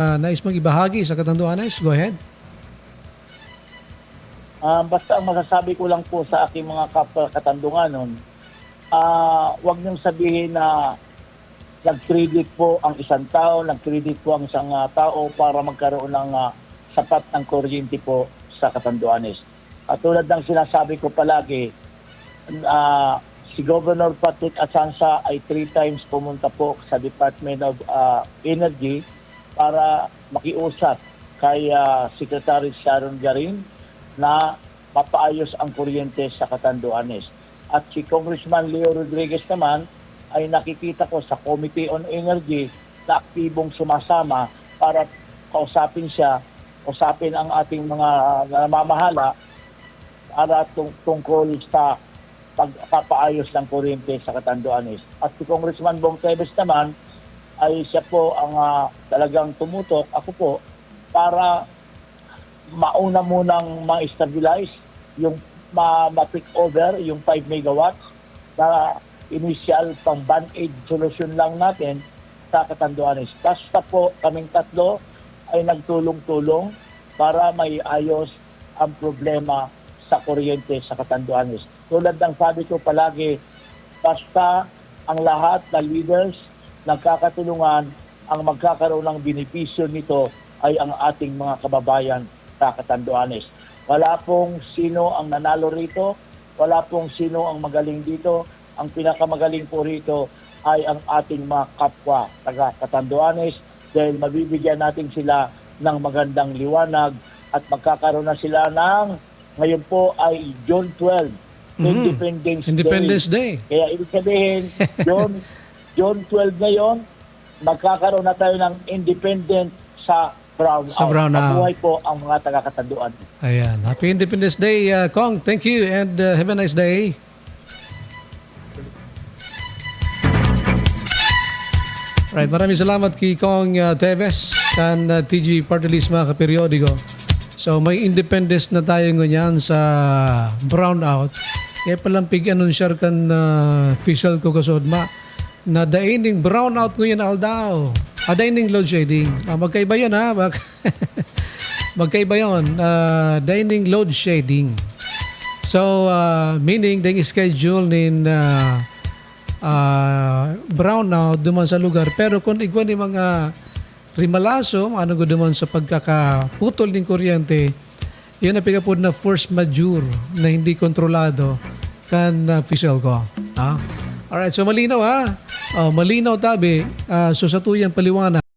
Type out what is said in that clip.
nais mong ibahagi sa Catanduanes? Go ahead. Basta ang masasabi ko lang po sa aking mga Katandunganon, huwag niyong sabihin na nag-credit po ang isang tao, nag-credit po ang isang tao para magkaroon ng sapat ng kuryente po sa Catanduanes. At tulad ng sinasabi ko palagi, si Governor Patrick Asansa ay 3 times pumunta po sa Department of Energy para makiusap kay Secretary Sharon Garin na mapaayos ang kuryente sa Catanduanes. At si Congressman Leo Rodriguez naman ay nakikita ko sa Committee on Energy na aktibong sumasama para usapin ang ating mga namamahala para tungkol sa pagpapaayos ng kuryente sa Catanduanes. At si Congressman Bong Teves naman ay siya po ang talagang tumutok, ako po, para mauna munang ma-stabilize yung ma-take over yung 5 megawatts na initial pang band-aid solution lang natin sa Catanduanes. Basta po kaming tatlo ay nagtulong-tulong para may ayos ang problema sa kuryente sa Catanduanes. Tulad ng sabi ko palagi, basta ang lahat na leaders nagkakatulungan, ang magkakaroon ng benepisyo nito ay ang ating mga kababayan sa Catanduanes. Wala pong sino ang nanalo rito, wala pong sino ang magaling dito. Ang pinakamagaling po rito ay ang ating mga kapwa taga Catanduanes dahil mabibigyan natin sila ng magandang liwanag at magkakaroon na sila ng, ngayon po ay June 12, Independence Day. Kaya ibig sabihin, June 12 ngayon, magkakaroon na tayo ng independent sa brownout. Sa brownout. Mabuhay po ang mga taga-Catanduan. Ayan. Happy Independence Day, Kong. Thank you and have a nice day. Right, maraming salamat kay Kong Teves kan TG Party List mga kaperiodiko. So may independence na tayo ngunyan sa brownout. Kaya palampig anunsyar kan official ko kasod ma na daining brownout ngunyan aldaw. Daining load shedding. Magkaiba yun ha. Magkaiba yun. Daining load shedding. So meaning dahil schedule nin brownout duman sa lugar. Pero kung igwan ni mga rimalaso, ano ko duman sa pagkakaputol ng kuryente, yun na pigapod na force majeure na hindi kontrolado kan official ko. Alright, so malinaw ha. Malinaw tabi. So sa tuyang paliwanag.